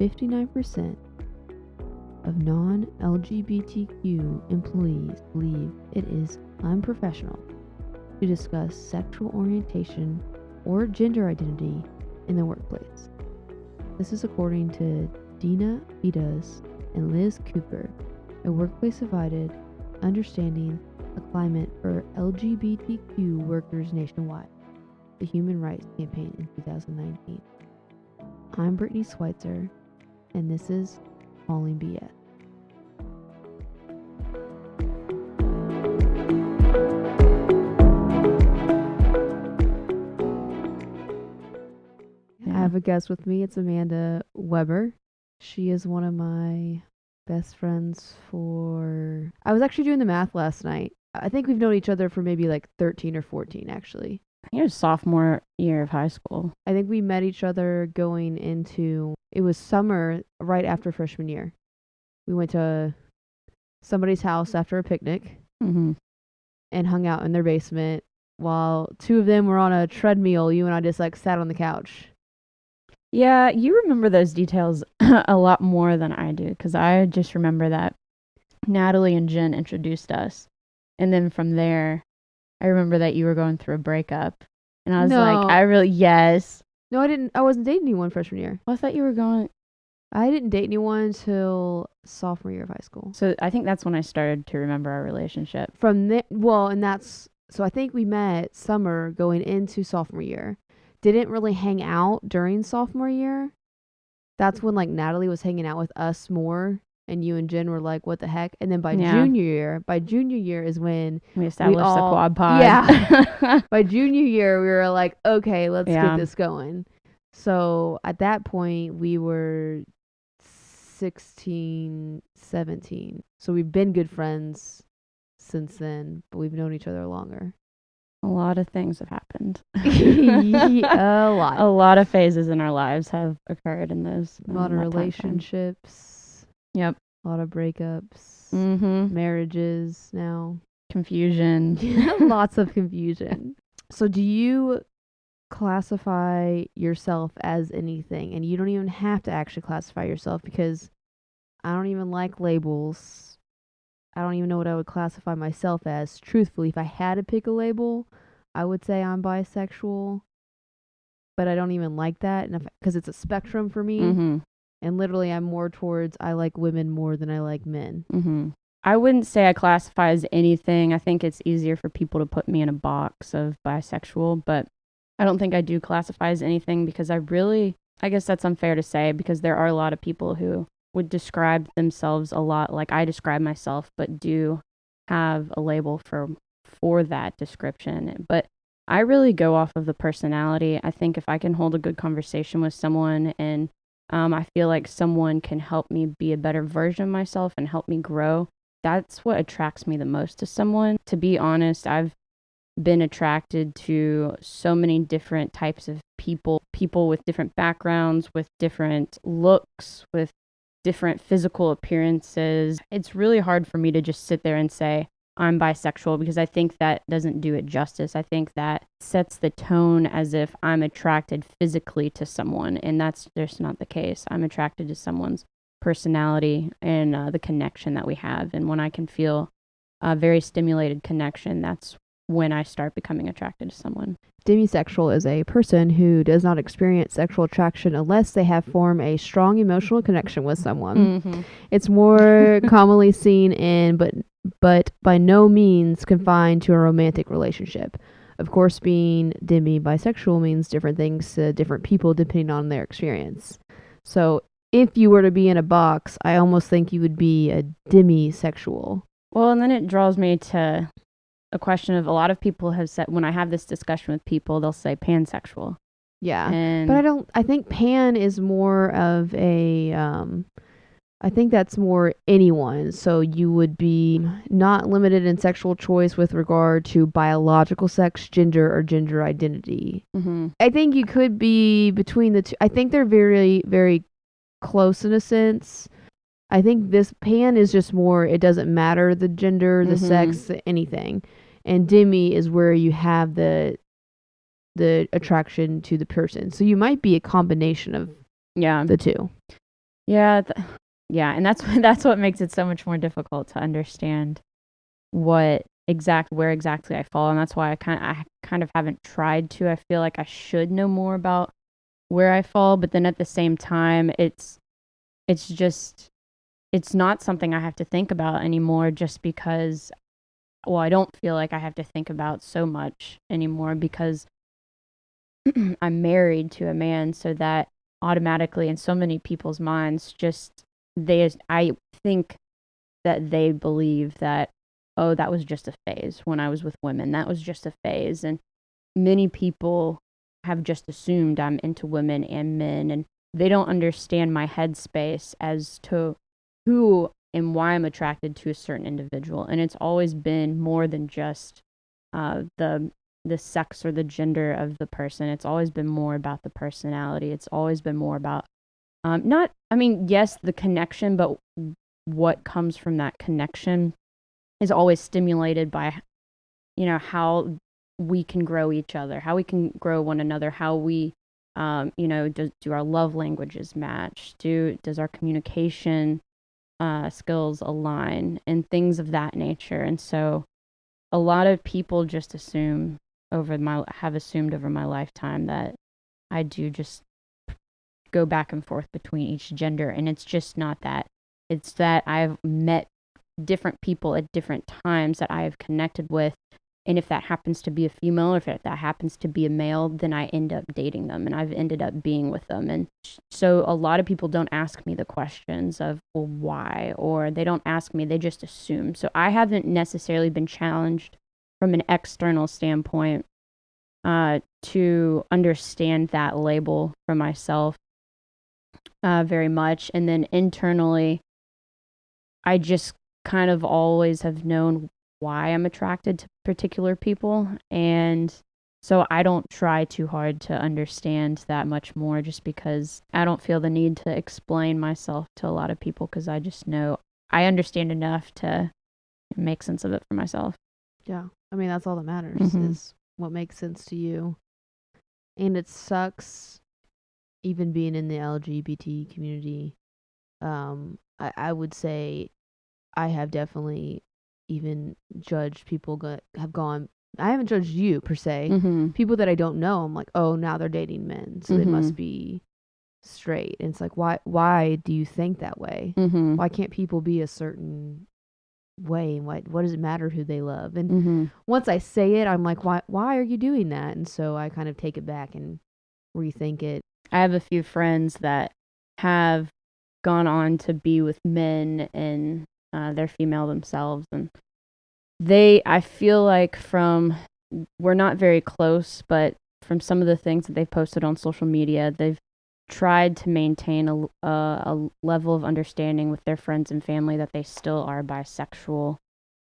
59% of non-LGBTQ employees believe it is unprofessional to discuss sexual orientation or gender identity in the workplace. This is according to Dina Vidas and Liz Cooper, a Workplace Divided Understanding the Climate for LGBTQ Workers Nationwide, the Human Rights Campaign in 2019. I'm Brittany Schweitzer, and this is Calling BS. I have a guest with me. It's Amanda Weber. She is one of my best friends I was actually doing the math last night. I think we've known each other for maybe like 13 or 14, actually. I think it was sophomore year of high school. I think we met each other it was summer right after freshman year. We went to somebody's house after a picnic and hung out in their basement while two of them were on a treadmill. You and I just like sat on the couch. Yeah, you remember those details a lot more than I do, because I just remember that Natalie and Jen introduced us. And then from there, I remember that you were going through a breakup. And I was yes. No, I didn't. I wasn't dating anyone freshman year. Well, I thought you were going. I didn't date anyone until sophomore year of high school. So I think that's when I started to remember our relationship. So I think we met summer going into sophomore year. Didn't really hang out during sophomore year. That's when like Natalie was hanging out with us more, and you and Jen were like, what the heck? And then by junior year is when we established the quad pod. Yeah. By junior year, we were like, okay, let's get this going. So at that point, we were 16, 17. So we've been good friends since then, but we've known each other longer. A lot of things have happened. A lot. A lot of phases in our lives have occurred in those. A lot of relationships. Yep. A lot of breakups. Marriages now. Confusion. Lots of confusion. So do you classify yourself as anything? And you don't even have to actually classify yourself, because I don't even like labels. I don't even know what I would classify myself as. Truthfully, if I had to pick a label, I would say I'm bisexual. But I don't even like that, because it's a spectrum for me. And literally, I'm more towards I like women more than I like men. I wouldn't say I classify as anything. I think it's easier for people to put me in a box of bisexual, but I don't think I do classify as anything, because I guess that's unfair to say, because there are a lot of people who would describe themselves a lot like I describe myself, but do have a label for that description. But I really go off of the personality. I think if I can hold a good conversation with someone, and I feel like someone can help me be a better version of myself and help me grow, that's what attracts me the most to someone. To be honest, I've been attracted to so many different types of people with different backgrounds, with different looks, with different physical appearances. It's really hard for me to just sit there and say I'm bisexual, because I think that doesn't do it justice. I think that sets the tone as if I'm attracted physically to someone, and that's just not the case. I'm attracted to someone's personality and the connection that we have. And when I can feel a very stimulated connection, that's when I start becoming attracted to someone. Demisexual is a person who does not experience sexual attraction unless they have formed a strong emotional connection with someone. It's more commonly seen in, but by no means confined to a romantic relationship. Of course, being demi-bisexual means different things to different people depending on their experience. So if you were to be in a box, I almost think you would be a demisexual. Well, and then it draws me to a question of, a lot of people have said, when I have this discussion with people, they'll say pansexual. Yeah. But I think pan is more of a, I think that's more anyone. So you would be not limited in sexual choice with regard to biological sex, gender, or gender identity. I think you could be between the two. I think they're very, very close in a sense. I think this pan is just more, it doesn't matter the gender, the sex, anything. And demi is where you have the attraction to the person. So you might be a combination of the two. Yeah, yeah, and that's that's what makes it so much more difficult to understand where exactly I fall, and that's why I kind of haven't tried to. I feel like I should know more about where I fall, but then at the same time, it's just it's not something I have to think about anymore just because well, I don't feel like I have to think about so much anymore because I'm married to a man, so that automatically in so many people's minds just I think that they believe that oh, that was just a phase when I was with women. That was just a phase, and many people have just assumed I'm into women and men, and they don't understand my headspace as to who and why I'm attracted to a certain individual. And it's always been more than just the sex or the gender of the person. It's always been more about the personality. It's always been more about not. I mean, yes, the connection, but what comes from that connection is always stimulated by how we can grow each other, how we can grow one another, how we do our love languages match, does our communication skills align, and things of that nature. And so a lot of people just have assumed over my lifetime that I do just go back and forth between each gender, and it's just not that. It's that I've met different people at different times that I have connected with. And if that happens to be a female, or if that happens to be a male, then I end up dating them and I've ended up being with them. And so a lot of people don't ask me the questions of, well, why? Or they don't ask me, they just assume. So I haven't necessarily been challenged from an external standpoint to understand that label for myself very much. And then internally, I just kind of always have known why I'm attracted to particular people. And so I don't try too hard to understand that much more just because I don't feel the need to explain myself to a lot of people because I just know I understand enough to make sense of it for myself. Yeah. I mean, that's all that matters is what makes sense to you. And it sucks even being in the LGBT community. I would say I have definitely even judged people have gone. I haven't judged you per se. People that I don't know, I'm like, oh, now they're dating men, so they must be straight. And it's like, why do you think that way? Why can't people be a certain way? And what does it matter who they love? And once I say it, I'm like, why are you doing that? And so I kind of take it back and rethink it. I have a few friends that have gone on to be with men and they're female themselves, and I feel like we're not very close, but from some of the things that they've posted on social media, they've tried to maintain a level of understanding with their friends and family that they still are bisexual.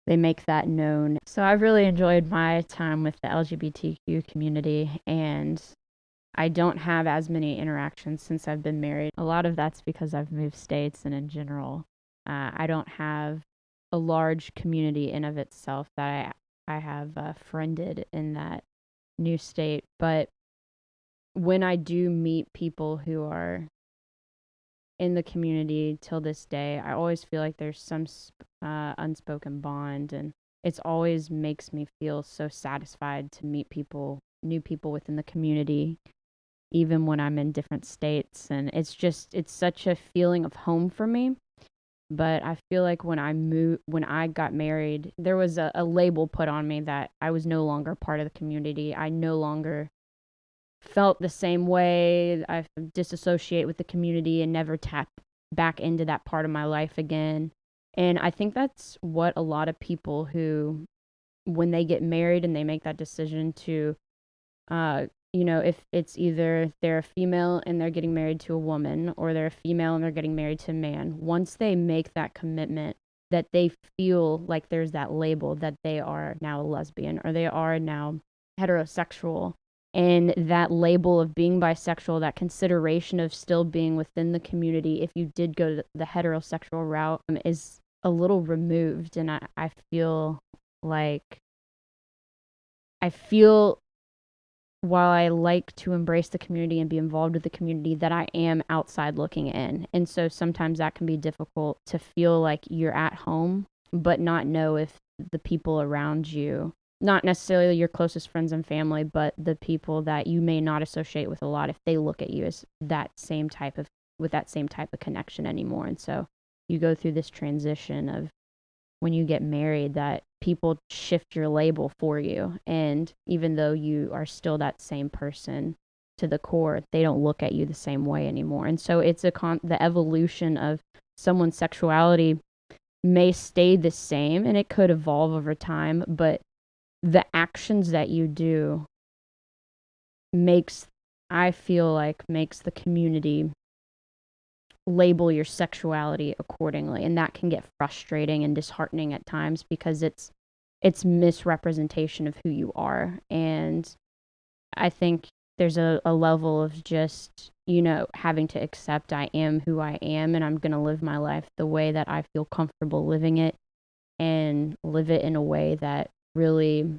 They make that known. So I've really enjoyed my time with the LGBTQ community, and I don't have as many interactions since I've been married. A lot of that's because I've moved states, and in general, I don't have a large community in of itself that I have friended in that new state. But when I do meet people who are in the community till this day, I always feel like there's some unspoken bond, and it's always makes me feel so satisfied to meet new people within the community, even when I'm in different states. And it's such a feeling of home for me. But I feel like when I got married, there was a label put on me that I was no longer part of the community. I no longer felt the same way. I disassociate with the community and never tap back into that part of my life again. And I think that's what a lot of people who, when they get married and they make that decision to if it's either they're a female and they're getting married to a woman, or they're a female and they're getting married to a man, once they make that commitment, that they feel like there's that label that they are now a lesbian or they are now heterosexual. And that label of being bisexual, that consideration of still being within the community, if you did go the heterosexual route, is a little removed. And I feel like while I like to embrace the community and be involved with the community, that I am outside looking in. And so sometimes that can be difficult to feel like you're at home, but not know if the people around you, not necessarily your closest friends and family, but the people that you may not associate with a lot, if they look at you as with that same type of connection anymore. And so you go through this transition of, when you get married, that people shift your label for you. And even though you are still that same person to the core, they don't look at you the same way anymore. And so it's the evolution of someone's sexuality may stay the same, and it could evolve over time, but the actions that you do I feel like makes the community label your sexuality accordingly, and that can get frustrating and disheartening at times, because it's misrepresentation of who you are. And I think there's a level of just, having to accept I am who I am, and I'm going to live my life the way that I feel comfortable living it, and live it in a way that really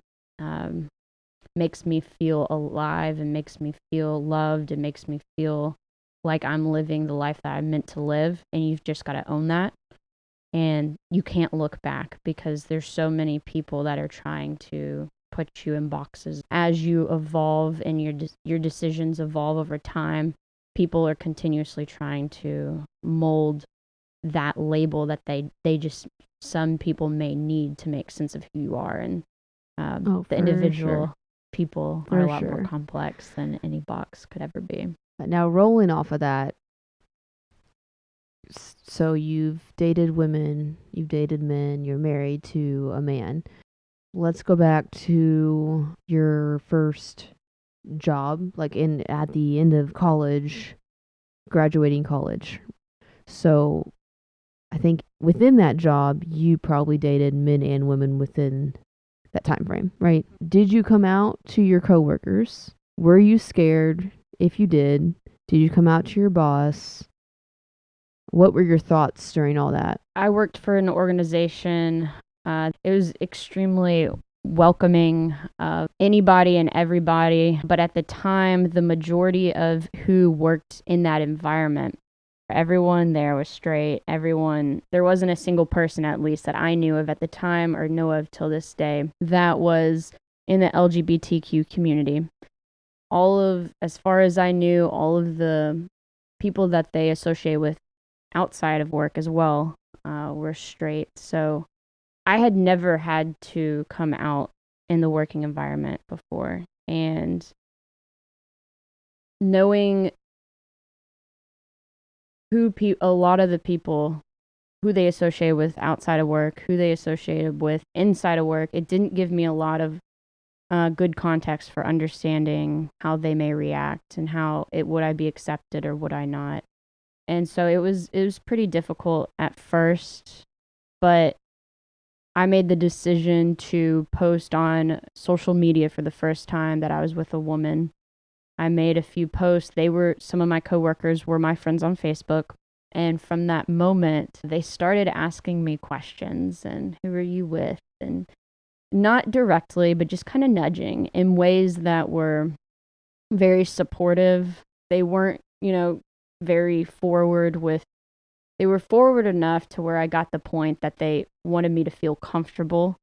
makes me feel alive, and makes me feel loved, and makes me feel like I'm living the life that I'm meant to live. And you've just got to own that. And you can't look back, because there's so many people that are trying to put you in boxes. As you evolve and your decisions evolve over time, people are continuously trying to mold that label that some people may need to make sense of who you are. And the individual people are a lot more complex than any box could ever be. Now, rolling off of that, so you've dated women, you've dated men, you're married to a man. Let's go back to your first job, like at the end of college, graduating college. So I think within that job, you probably dated men and women within that time frame, right? Did you come out to your coworkers? Were you scared? If you did you come out to your boss? What were your thoughts during all that? I worked for an organization. It was extremely welcoming of anybody and everybody. But at the time, the majority of who worked in that environment, everyone there was straight. There wasn't a single person, at least, that I knew of at the time or know of till this day, that was in the LGBTQ community. As far as I knew, all of the people that they associate with outside of work as well were straight. So I had never had to come out in the working environment before. And knowing a lot of the people who they associated with outside of work, who they associated with inside of work, it didn't give me a lot of good context for understanding how they may react, and would I be accepted or would I not. And so it was pretty difficult at first, but I made the decision to post on social media for the first time that I was with a woman. I made a few posts. Some of my coworkers were my friends on Facebook. And from that moment, they started asking me questions, and who are you with? And not directly, but just kind of nudging in ways that were very supportive. They weren't, very forward they were forward enough to where I got the point that they wanted me to feel comfortable.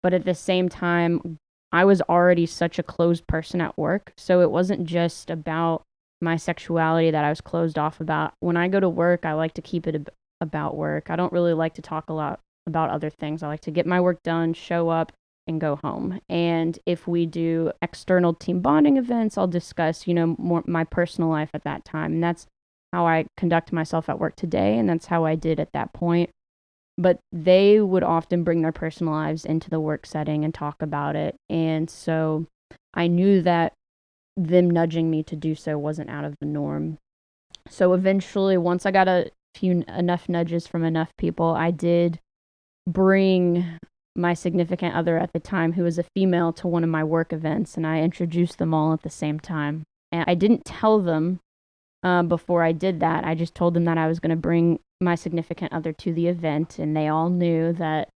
But at the same time, I was already such a closed person at work. So it wasn't just about my sexuality that I was closed off about. When I go to work, I like to keep it about work. I don't really like to talk a lot about other things. I like to get my work done, show up, and go home. And if we do external team bonding events, I'll discuss, more my personal life at that time. And that's how I conduct myself at work today. And that's how I did at that point. But they would often bring their personal lives into the work setting and talk about it. And so I knew that them nudging me to do so wasn't out of the norm. So eventually, once I got enough nudges from enough people, I did bring my significant other at the time, who was a female, to one of my work events, and I introduced them all at the same time. And I didn't tell them before I did that. I just told them that I was going to bring my significant other to the event, and they all knew that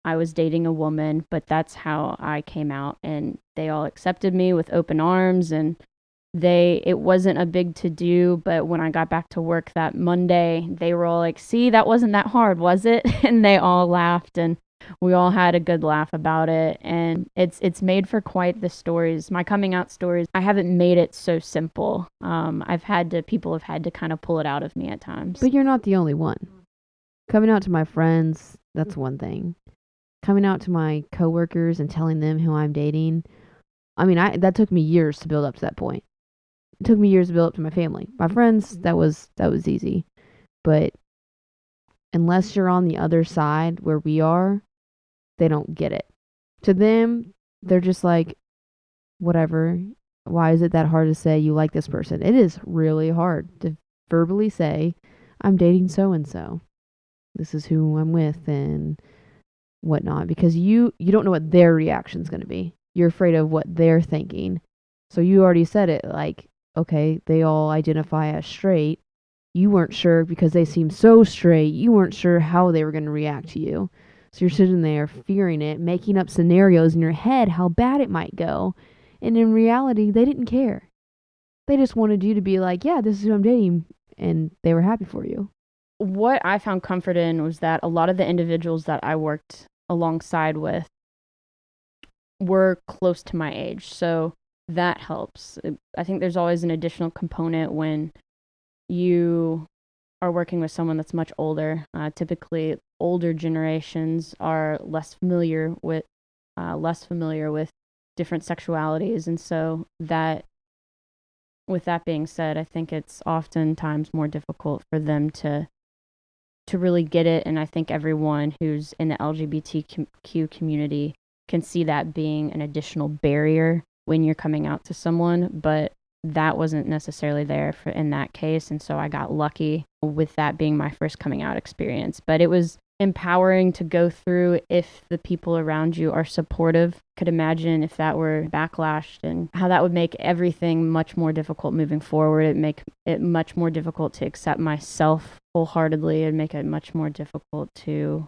I was dating a woman, but that's how I came out, and they all accepted me with open arms, and it wasn't a big to do, but when I got back to work that Monday, they were all like, "See, that wasn't that hard, was it?" And they all laughed, and we all had a good laugh about it. And it's made for quite the stories. My coming out stories, I haven't made it so simple. People have had to kind of pull it out of me at times. But you're not the only one. Coming out to my friends, that's one thing. Coming out to my coworkers and telling them who I'm dating, I mean, that took me years to build up to that point. It took me years to build up to my family. My friends, that was easy. But unless you're on the other side where we are, they don't get it. To them, they're just like, whatever. Why is it that hard to say you like this person? It is really hard to verbally say, I'm dating so and so. This is who I'm with and whatnot, because you don't know what their reaction's going to be. You're afraid of what they're thinking. So you already said it, like, okay, they all identify as straight. You weren't sure because they seem so straight. You weren't sure how they were going to react to you. So you're sitting there fearing it, making up scenarios in your head how bad it might go. And in reality, they didn't care. They just wanted you to be like, yeah, this is who I'm dating. And they were happy for you. What I found comfort in was that a lot of the individuals that I worked alongside with were close to my age. So that helps. I think there's always an additional component when you are working with someone that's much older. Typically, older generations are less familiar with different sexualities, and so that, with that being said, I think it's oftentimes more difficult for them to really get it. And I think everyone who's in the LGBTQ community can see that being an additional barrier when you're coming out to someone, but that wasn't necessarily there in that case. And so I got lucky with that being my first coming out experience. But it was empowering to go through if the people around you are supportive. Could imagine if that were backlash and how that would make everything much more difficult moving forward. It'd make it much more difficult to accept myself wholeheartedly. It'd make it much more difficult to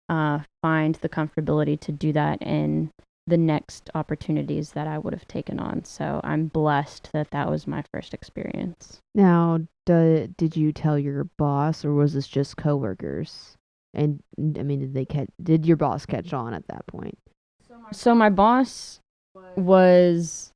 find the comfortability to do that in the next opportunities that I would have taken on. So I'm blessed that that was my first experience. Now, did you tell your boss, or was this just coworkers? And I mean, did your boss catch on at that point? So my boss was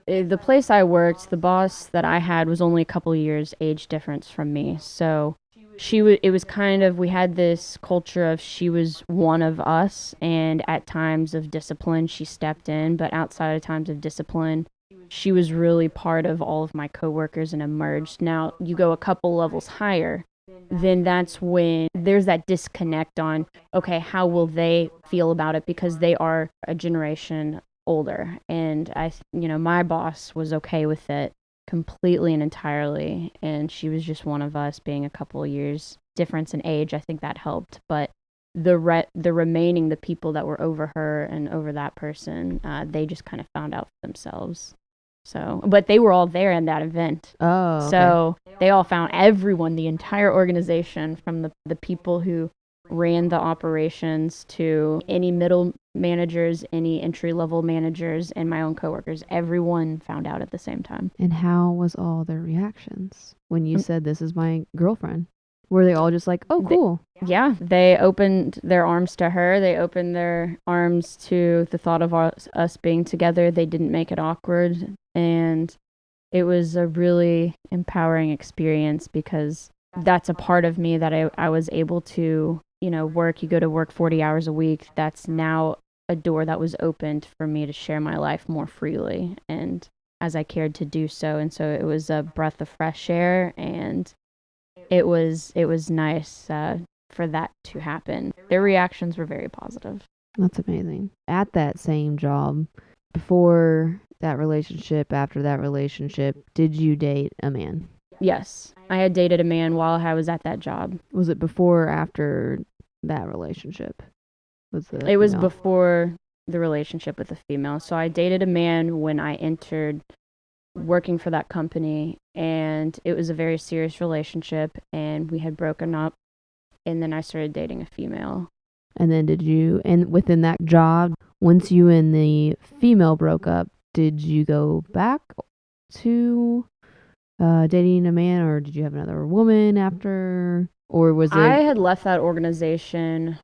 the place I worked. The boss that I had was only a couple years age difference from me. So it was kind of, we had this culture of she was one of us, and at times of discipline she stepped in, but outside of times of discipline she was really part of all of my coworkers and emerged. Now you go a couple levels higher, then that's when there's that disconnect on, okay, how will they feel about it, because they are a generation older. And my boss was okay with it completely and entirely, and she was just one of us, being a couple of years difference in age. I think that helped, but the remaining, the people that were over her and over that person, they just kind of found out for themselves. So, but they were all there in that event. Oh, okay. So they all found everyone, the entire organization, from the people who ran the operations to any middle managers, any entry-level managers, and my own coworkers. Everyone found out at the same time. And how was all their reactions when you said, this is my girlfriend? Were they all just like, oh, cool? They opened their arms to her. They opened their arms to the thought of us being together. They didn't make it awkward. And it was a really empowering experience, because that's a part of me that I was able to, work. You go to work 40 hours a week. That's now a door that was opened for me to share my life more freely, and as I cared to do so. And so it was a breath of fresh air, and it was nice for that to happen. Their reactions were very positive. That's amazing. At that same job, before that relationship, after that relationship, did you date a man? Yes, I had dated a man while I was at that job. Was it before or after that relationship? It was before the relationship with the female. So I dated a man when I entered working for that company, and it was a very serious relationship, and we had broken up, and then I started dating a female. And then and within that job, once you and the female broke up, did you go back to dating a man, or did you have another woman after? Or was it? I had left that organization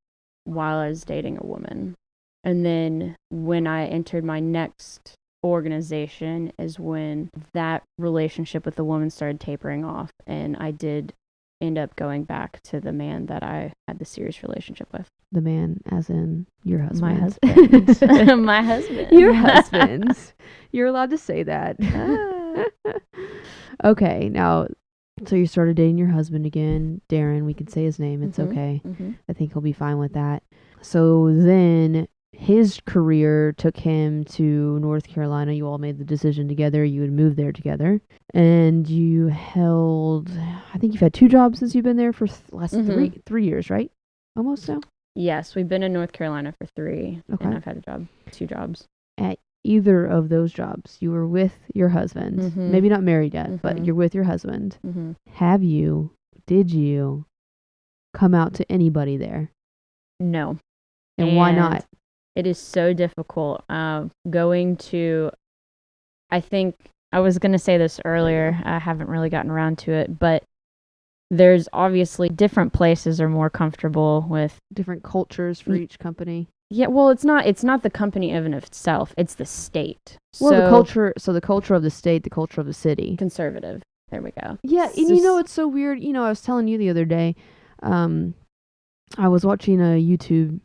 while I was dating a woman. And then when I entered my next organization is when that relationship with the woman started tapering off. And I did end up going back to the man that I had the serious relationship with. The man, as in your husband. My husband. My husband. Your husband. You're allowed to say that. Okay, now, so you started dating your husband again, Darren. We can say his name. It's okay. I think he'll be fine with that. So then his career took him to North Carolina. You all made the decision together. You would move there together. And you held, I think you've had 2 jobs since you've been there for last 3 years, right? Almost now? Yes, we've been in North Carolina for 3. Okay. And I've had 2 jobs. At either of those jobs, you were with your husband. Maybe not married yet, but you're with your husband. Did you come out to anybody there? No. And why not? It is so difficult. Going to, I think, I was going to say this earlier. I haven't really gotten around to it, but there's obviously different places are more comfortable with different cultures for each company. Yeah, well, it's not the company in and of itself. It's the state. Well, the culture of the state, the culture of the city. Conservative. There we go. Yeah, and it's so weird. I was telling you the other day, I was watching a YouTube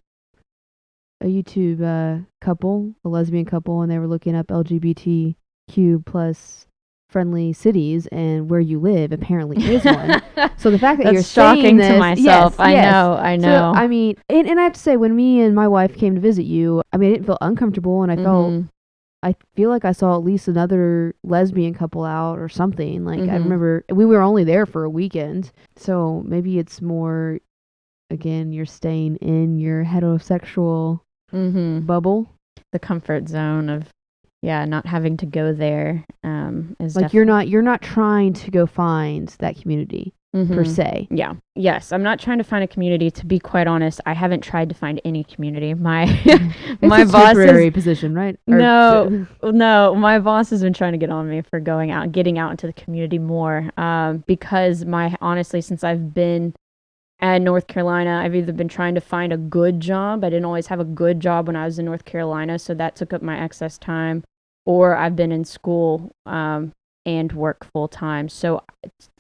couple, a lesbian couple, and they were looking up LGBTQ plus friendly cities, and where you live apparently is one. So the fact that you're shocking this, to myself. Yes, I know. So, I mean, and I have to say, when me and my wife came to visit you, I mean, I didn't feel uncomfortable, and I feel like I saw at least another lesbian couple out or something. Like, I remember we were only there for a weekend, so maybe it's more, again, you're staying in your heterosexual bubble. The comfort zone of not having to go there is like you're not trying to go find that community per se. Yeah. Yes, I'm not trying to find a community. To be quite honest, I haven't tried to find any community. My my boss temporary position, right? No, my boss has been trying to get on me for getting out into the community more. Because honestly, since I've been at North Carolina, I've either been trying to find a good job. I didn't always have a good job when I was in North Carolina, so that took up my excess time. Or I've been in school and work full time. So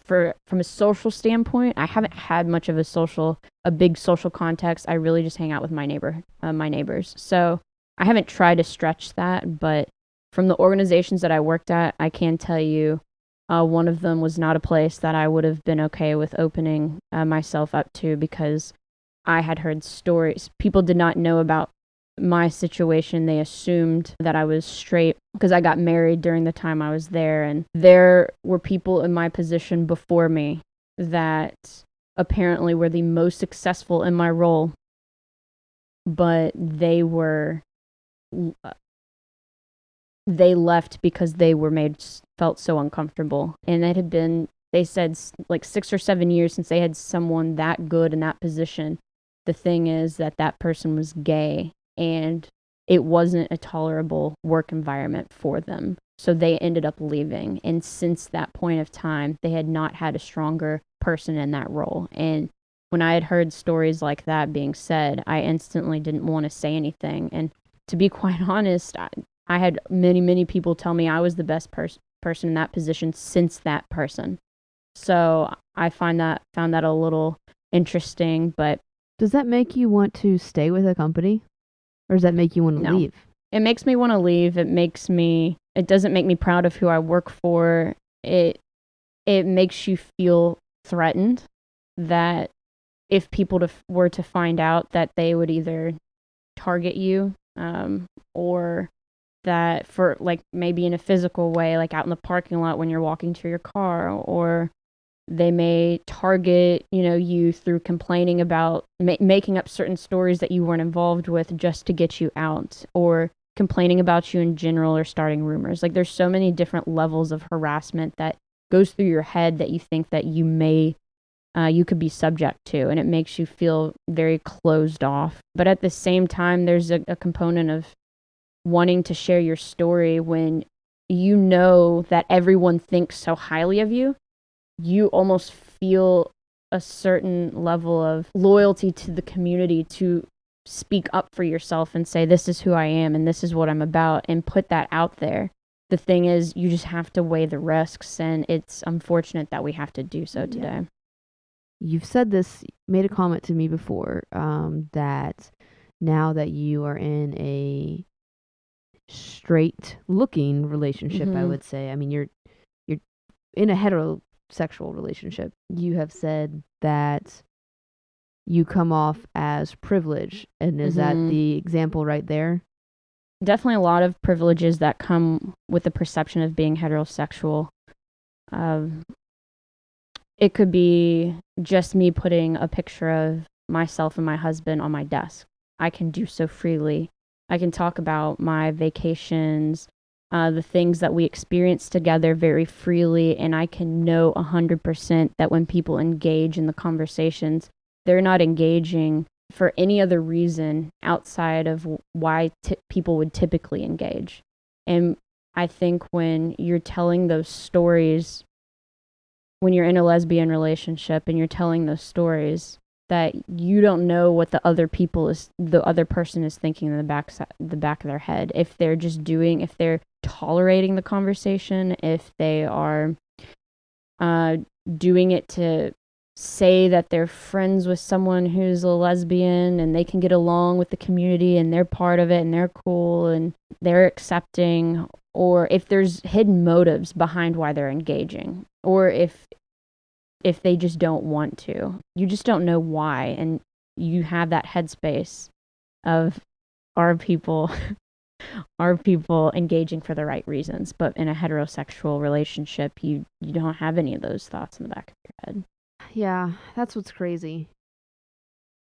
from a social standpoint, I haven't had much of a big social context. I really just hang out with my neighbors. So I haven't tried to stretch that, but from the organizations that I worked at, I can tell you one of them was not a place that I would have been okay with opening myself up to, because I had heard stories. People did not know about my situation. They assumed that I was straight because I got married during the time I was there. And there were people in my position before me that apparently were the most successful in my role, but they left because they felt so uncomfortable. And it had been, they said, like 6 or 7 years since they had someone that good in that position. The thing is that person was gay, and it wasn't a tolerable work environment for them. So they ended up leaving. And since that point of time, they had not had a stronger person in that role. And when I had heard stories like that being said, I instantly didn't want to say anything. And to be quite honest, I had many, many people tell me I was the best person in that position since that person. So I found that a little interesting. But does that make you want to stay with a company? Or does that make you want to leave? It makes me want to leave. It doesn't make me proud of who I work for. It makes you feel threatened that if people were to find out, that they would either target you or that for like maybe in a physical way, like out in the parking lot when you're walking to your car, or they may target, you through complaining about making up certain stories that you weren't involved with just to get you out, or complaining about you in general, or starting rumors. Like there's so many different levels of harassment that goes through your head that you think that you may you could be subject to, and it makes you feel very closed off. But at the same time, there's a component of wanting to share your story when you know that everyone thinks so highly of you. You almost feel a certain level of loyalty to the community to speak up for yourself and say, this is who I am and this is what I'm about, and put that out there. The thing is, you just have to weigh the risks, and it's unfortunate that we have to do so today. Yeah. You've said this, made a comment to me before, that now that you are in a straight looking relationship, I would say, I mean, you're in a heterosexual relationship, you have said that you come off as privileged. And is that the example right there? Definitely a lot of privileges that come with the perception of being heterosexual. It could be just me putting a picture of myself and my husband on my desk. I can do so freely. I can talk about my vacations, the things that we experience together very freely, and I can know 100% that when people engage in the conversations, they're not engaging for any other reason outside of why people would typically engage. And I think when you're telling those stories, when you're in a lesbian relationship and you're telling those stories, that you don't know what the other person is thinking in the back of their head. If they're tolerating the conversation, if they are doing it to say that they're friends with someone who's a lesbian and they can get along with the community and they're part of it and they're cool and they're accepting, or if there's hidden motives behind why they're engaging, or if they just don't want to. You just don't know why, and you have that headspace of are people engaging for the right reasons. But in a heterosexual relationship, you don't have any of those thoughts in the back of your head. Yeah, that's what's crazy.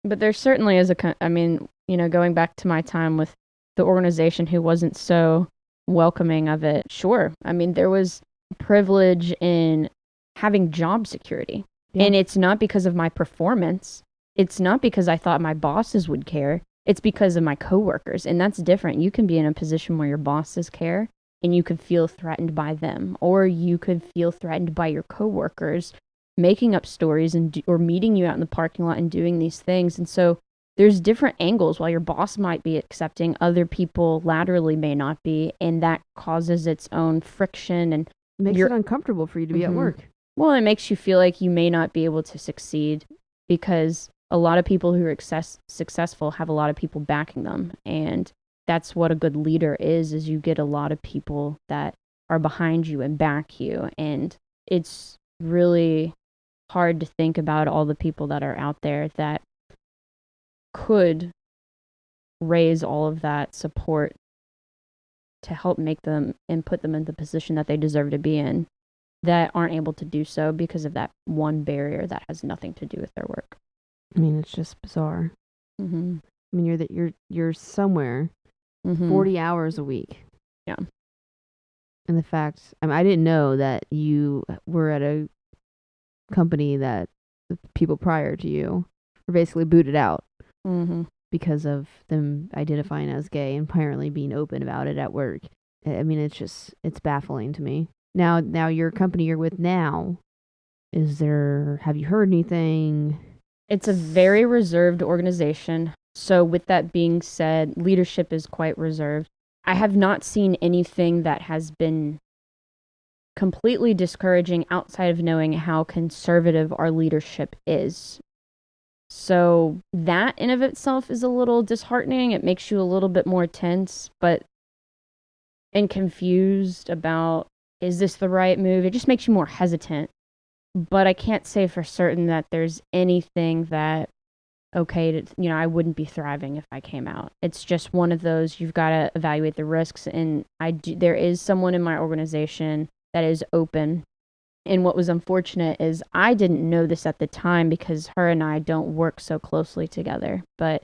But there certainly is going back to my time with the organization who wasn't so welcoming of it, sure. I mean, there was privilege in having job security. Yeah. And it's not because of my performance. It's not because I thought my bosses would care. It's because of my coworkers. And that's different. You can be in a position where your bosses care and you could feel threatened by them, or you could feel threatened by your coworkers making up stories or meeting you out in the parking lot and doing these things. And so there's different angles. While your boss might be accepting, other people laterally may not be, and that causes its own friction and makes it uncomfortable for you to be at work. Well, it makes you feel like you may not be able to succeed because a lot of people who are successful have a lot of people backing them. And that's what a good leader is you get a lot of people that are behind you and back you. And it's really hard to think about all the people that are out there that could raise all of that support to help make them and put them in the position that they deserve to be in, that aren't able to do so because of that one barrier that has nothing to do with their work. I mean, it's just bizarre. I mean, you're somewhere 40 hours a week. Yeah. And the fact, I didn't know that you were at a company that the people prior to you were basically booted out because of them identifying as gay and apparently being open about it at work. I mean, it's baffling to me. Now your company you're with now, have you heard anything? It's a very reserved organization. So with that being said, leadership is quite reserved. I have not seen anything that has been completely discouraging outside of knowing how conservative our leadership is. So that in of itself is a little disheartening. It makes you a little bit more tense, and confused about, is this the right move? It just makes you more hesitant. But I can't say for certain that there's anything that, I wouldn't be thriving if I came out. It's just one of those, you've got to evaluate the risks. And there is someone in my organization that is open. And what was unfortunate is I didn't know this at the time because her and I don't work so closely together. But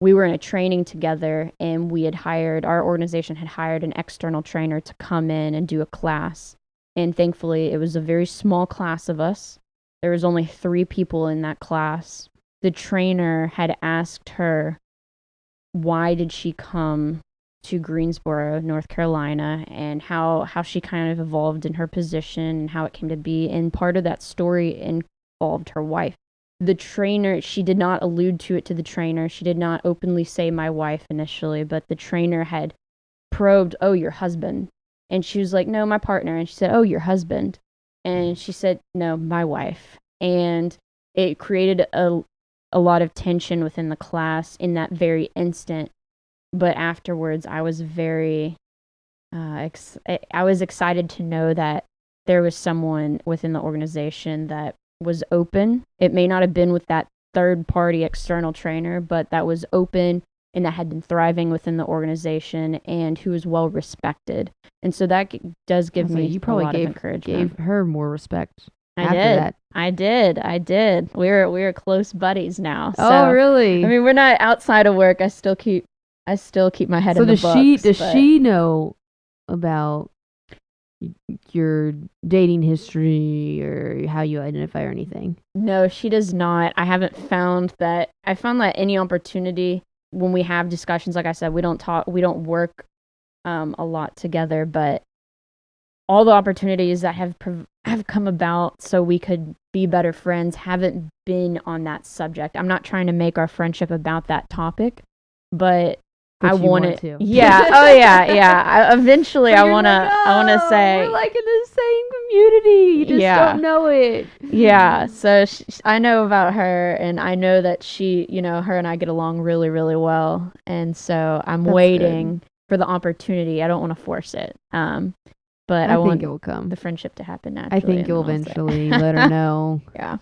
we were in a training together, and our organization had hired an external trainer to come in and do a class. And thankfully, it was a very small class of us. there was only 3 people in that class. The trainer had asked her why did she come to Greensboro, North Carolina, and how she kind of evolved in her position and how it came to be. And part of that story involved her wife. The trainer, she did not allude to it to the trainer. She did not openly say my wife initially, but the trainer had probed, oh, your husband. And she was like, no, my partner. And she said, oh, your husband. And she said, no, my wife. And it created a lot of tension within the class in that very instant. But afterwards, I was very, I was excited to know that there was someone within the organization that was open. It may not have been with that third-party external trainer, but that was open and that had been thriving within the organization and who was well respected. And so that does give me a lot of encouragement. Gave her more respect. I did. We're close buddies now. So, oh, really? I mean, we're not outside of work. I still keep my head in the books. Does she know about your dating history or how you identify or anything? No, she does not. I haven't found that. I found that any opportunity when we have discussions, like I said, we don't work a lot together, but all the opportunities that have come about so we could be better friends haven't been on that subject. I'm not trying to make our friendship about that topic, but I want to. Yeah. Oh yeah. Eventually, I want to say we're like in the same community. You just don't know it. Yeah. So I know about her, and I know that she, her and I get along really, really well. And so I'm waiting for the opportunity. I don't want to force it. But I want it will come. The friendship to happen naturally. I think you'll eventually let her know. Yeah.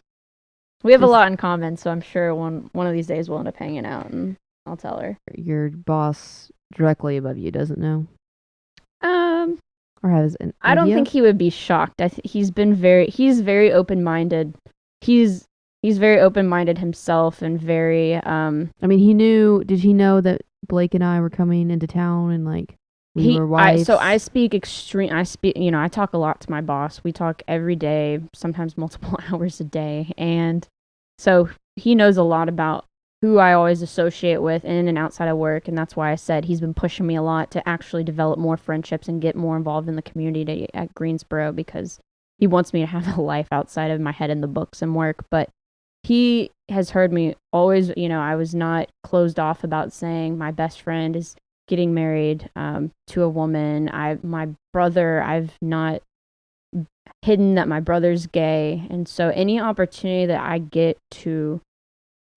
We have a lot in common, so I'm sure one of these days we'll end up hanging out, and I'll tell her. Your boss directly above you doesn't know? Or has an idea? I don't think he would be shocked. He's very open-minded. He's very open-minded himself and very I mean, did he know that Blake and I were coming into town and like we were wives? I talk a lot to my boss. We talk every day, sometimes multiple hours a day. And so he knows a lot about who I always associate with in and outside of work. And that's why I said he's been pushing me a lot to actually develop more friendships and get more involved in the community at Greensboro, because he wants me to have a life outside of my head in the books and work. But he has heard me always, I was not closed off about saying my best friend is getting married to a woman. My brother, I've not hidden that my brother's gay. And so any opportunity that I get to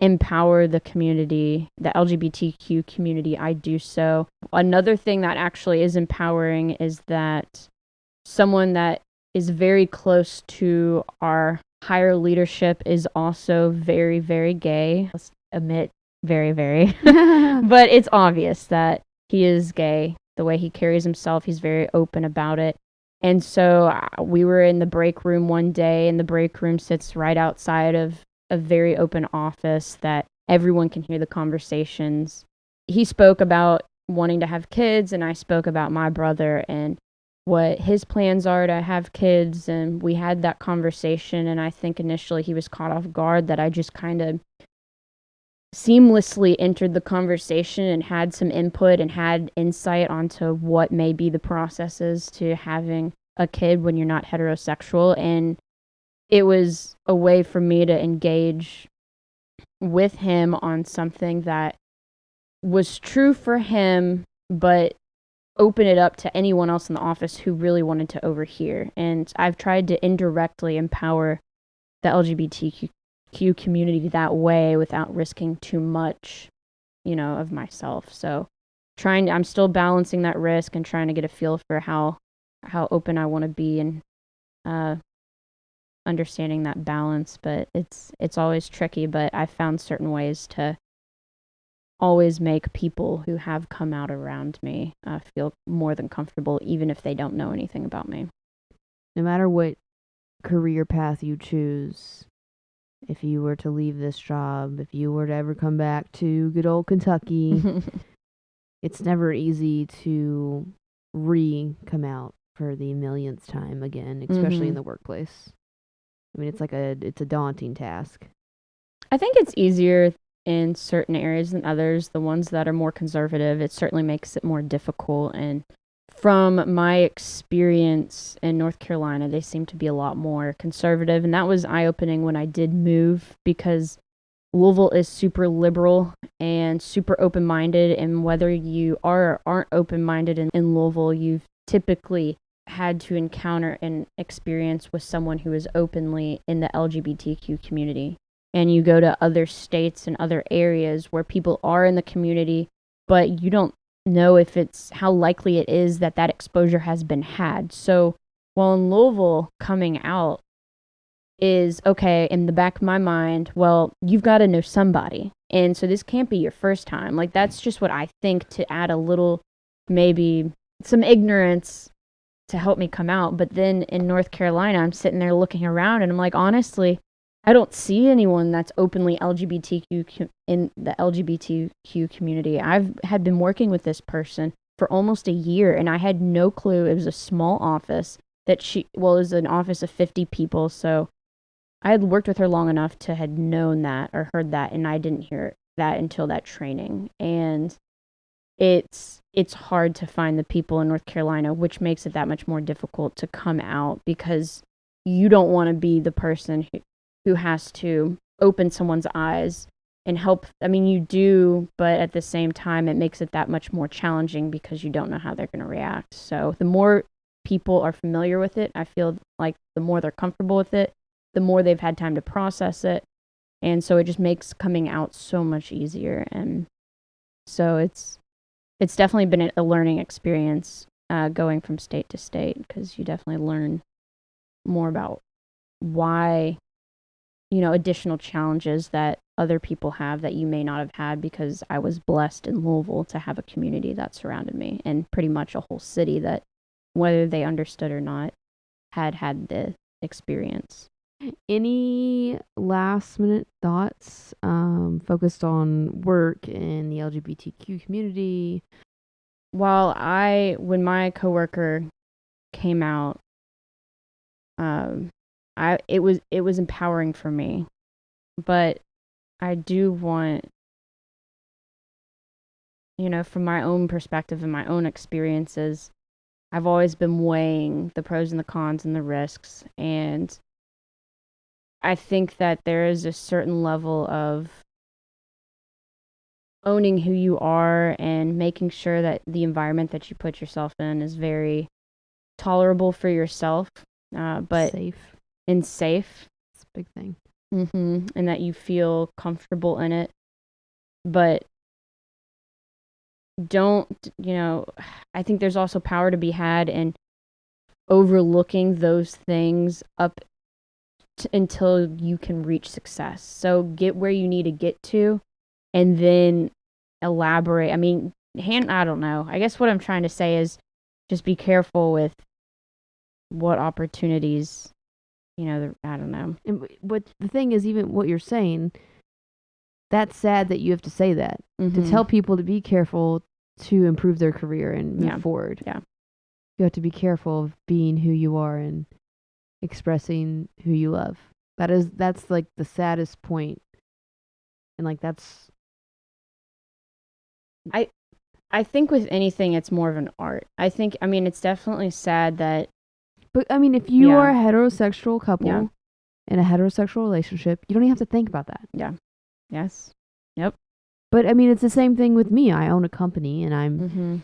empower the community, the LGBTQ community, I do so. Another thing that actually is empowering is that someone that is very close to our higher leadership is also very, very gay. Let's admit very, very. But it's obvious that he is gay. The way he carries himself, he's very open about it. And so we were in the break room one day, and the break room sits right outside of a very open office that everyone can hear the conversations. He spoke about wanting to have kids, and I spoke about my brother and what his plans are to have kids, and we had that conversation. And I think initially he was caught off guard that I just kind of seamlessly entered the conversation and had some input and had insight onto what may be the processes to having a kid when you're not heterosexual. And it was a way for me to engage with him on something that was true for him, but open it up to anyone else in the office who really wanted to overhear. And I've tried to indirectly empower the LGBTQ community that way without risking too much, of myself. So I'm still balancing that risk and trying to get a feel for how open I want to be, and understanding that balance. But it's always tricky, but I've found certain ways to always make people who have come out around me feel more than comfortable, even if they don't know anything about me. No matter what career path you choose, if you were to leave this job, if you were to ever come back to good old Kentucky, it's never easy to come out for the millionth time again, especially in the workplace. I mean, it's a daunting task. I think it's easier in certain areas than others. The ones that are more conservative, it certainly makes it more difficult. And from my experience in North Carolina, they seem to be a lot more conservative. And that was eye opening when I did move, because Louisville is super liberal and super open minded. And whether you are or aren't open minded in Louisville, you've typically had to encounter an experience with someone who is openly in the LGBTQ community. And you go to other states and other areas where people are in the community, but you don't know if it's how likely it is that that exposure has been had. So while in Louisville, coming out is okay in the back of my mind, well, you've got to know somebody. And so this can't be your first time. Like, that's just what I think, to add a little, maybe some ignorance to help me come out. But then in North Carolina, I'm sitting there looking around and I'm like, honestly, I don't see anyone that's openly LGBTQ in the LGBTQ community. Had been working with this person for almost a year, and I had no clue. It was a small office it was an office of 50 people. So I had worked with her long enough to had known that or heard that, and I didn't hear that until that training. And it's hard to find the people in North Carolina, which makes it that much more difficult to come out, because you don't want to be the person who has to open someone's eyes and help. I mean, you do, but at the same time, it makes it that much more challenging because you don't know how they're going to react. So the more people are familiar with it, I feel like the more they're comfortable with it, the more they've had time to process it. And so it just makes coming out so much easier. And so it's definitely been a learning experience, going from state to state, because you definitely learn more about why, additional challenges that other people have that you may not have had, because I was blessed in Louisville to have a community that surrounded me, and pretty much a whole city that, whether they understood or not, had the experience. Any last minute thoughts focused on work in the LGBTQ community? Well, when my coworker came out, it was empowering for me, but I do want, from my own perspective and my own experiences, I've always been weighing the pros and the cons and the risks, and I think that there is a certain level of owning who you are and making sure that the environment that you put yourself in is very tolerable for yourself, but safe. It's a big thing. And that you feel comfortable in it. But don't, I think there's also power to be had in overlooking those things up until you can reach success. So get where you need to get to, and then elaborate. I mean, I don't know. I guess what I'm trying to say is just be careful with what opportunities, I don't know. But the thing is, even what you're saying, that's sad that you have to say that. To tell people to be careful to improve their career and move forward. Yeah. You have to be careful of being who you are and expressing who you love. That's like the saddest point. And like that's I think with anything it's more of an art. It's definitely sad that, but I mean, if you are a heterosexual couple in a heterosexual relationship, you don't even have to think about that. Yeah. Yes. Yep. But I mean, it's the same thing with me. I own a company, and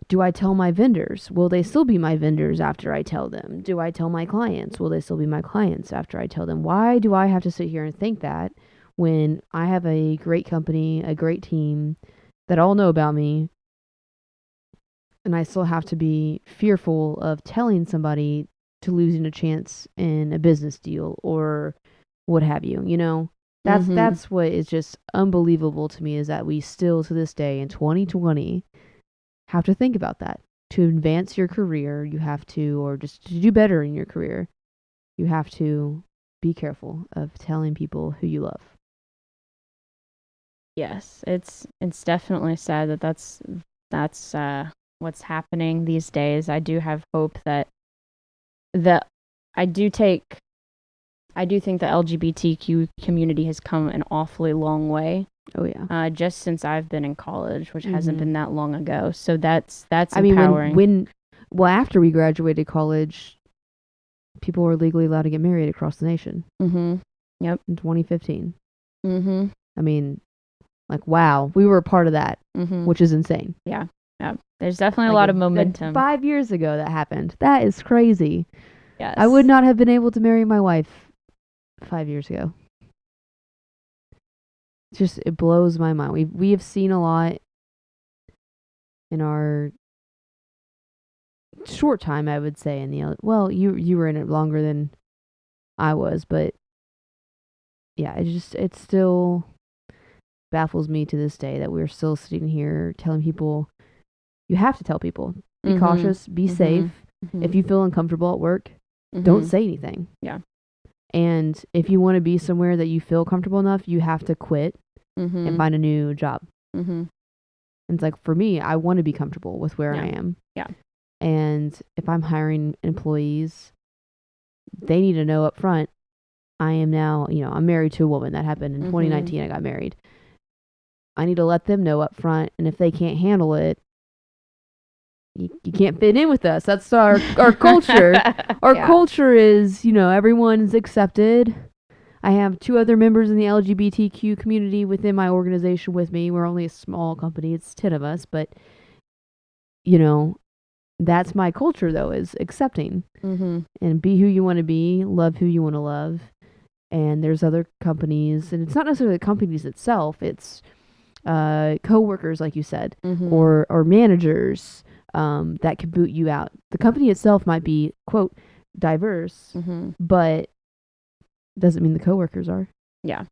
do I tell my vendors? Will they still be my vendors after I tell them? Do I tell my clients? Will they still be my clients after I tell them? Why do I have to sit here and think that when I have a great company, a great team that all know about me, and I still have to be fearful of telling somebody to losing a chance in a business deal or what have you, That's what is just unbelievable to me, is that we still, to this day in 2020, have to think about that. To advance your career, you have to, or just to do better in your career, you have to be careful of telling people who you love. Yes, it's definitely sad that that's what's happening these days. I do have hope that I do take I do think the LGBTQ community has come an awfully long way. Oh yeah. Just since I've been in college, which hasn't been that long ago. So that's I empowering. mean, well, after we graduated college, people were legally allowed to get married across the nation. Mm-hmm. Yep. In 2015. Mm-hmm. I mean, like, wow, we were a part of that, which is insane. Yeah. Yeah. There's definitely a lot of momentum. 5 years ago that happened. That is crazy. Yes. I would not have been able to marry my wife 5 years ago. It blows my mind. We have seen a lot in our short time, I would say, you were in it longer than I was, but yeah, it still baffles me to this day that we're still sitting here telling people, you have to tell people, be cautious, be safe. If you feel uncomfortable at work, don't say anything. Yeah. And if you want to be somewhere that you feel comfortable enough, you have to quit and find a new job. And it's like, for me, I want to be comfortable with where I am. Yeah. And if I'm hiring employees, they need to know up front, I am now, I'm married to a woman. That happened in 2019. I got married. I need to let them know up front. And if they can't handle it, you can't fit in with us. That's our culture. Our culture is, everyone's accepted. I have 2 other members in the LGBTQ community within my organization with me. We're only a small company. It's 10 of us, but that's my culture, though, is accepting and be who you want to be, love who you want to love. And there's other companies, and it's not necessarily the companies itself. It's coworkers, like you said, or managers that can boot you out. The company itself might be, quote, diverse, but doesn't mean the coworkers are. Yeah.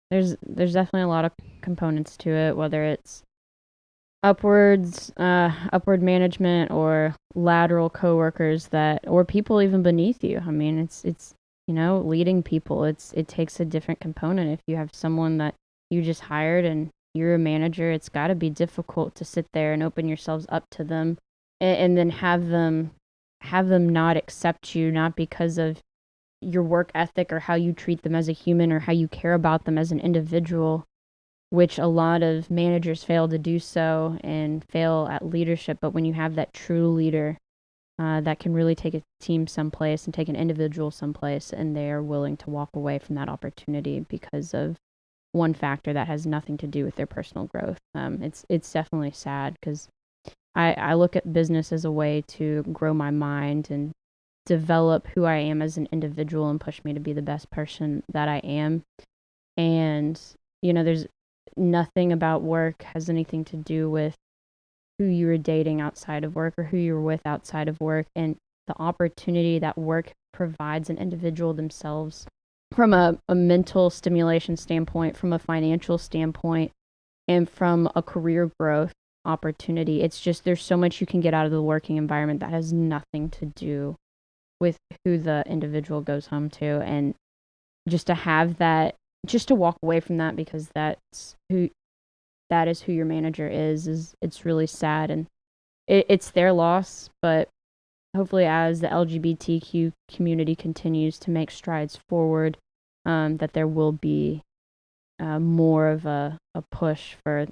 There's definitely a lot of components to it, whether it's upward management or lateral coworkers or people even beneath you. I mean, it's leading people. It takes a different component. If you have someone that you just hired and you're a manager, it's got to be difficult to sit there and open yourselves up to them and then have them not accept you, not because of your work ethic or how you treat them as a human or how you care about them as an individual, which a lot of managers fail to do so and fail at leadership. But when you have that true leader that can really take a team someplace and take an individual someplace, and they're willing to walk away from that opportunity because of one factor that has nothing to do with their personal growth, it's definitely sad, because I look at business as a way to grow my mind and develop who I am as an individual and push me to be the best person that I am. And, there's nothing about work has anything to do with who you were dating outside of work or who you were with outside of work, and the opportunity that work provides an individual themselves from a mental stimulation standpoint, from a financial standpoint, and from a career growth opportunity. It's just, there's so much you can get out of the working environment that has nothing to do with who the individual goes home to. And just to have that, just to walk away from that because that is who your manager is it's really sad, and it's their loss. But hopefully as the LGBTQ community continues to make strides forward, that there will be more of a push for,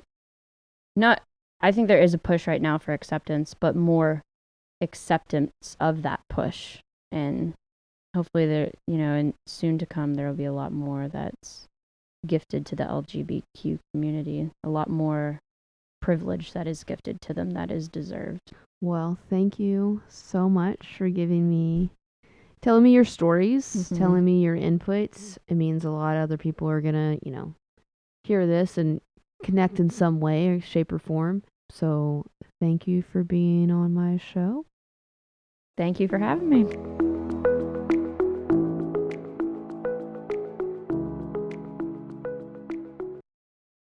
I think there is a push right now for acceptance, but more acceptance of that push. And hopefully there, and soon to come, there will be a lot more that's gifted to the LGBTQ community, a lot more privilege that is gifted to them that is deserved. Well, thank you so much for telling me your stories, telling me your inputs. It means a lot. Other people are gonna, hear this and connect in some way or shape or form. So thank you for being on my show. Thank you for having me.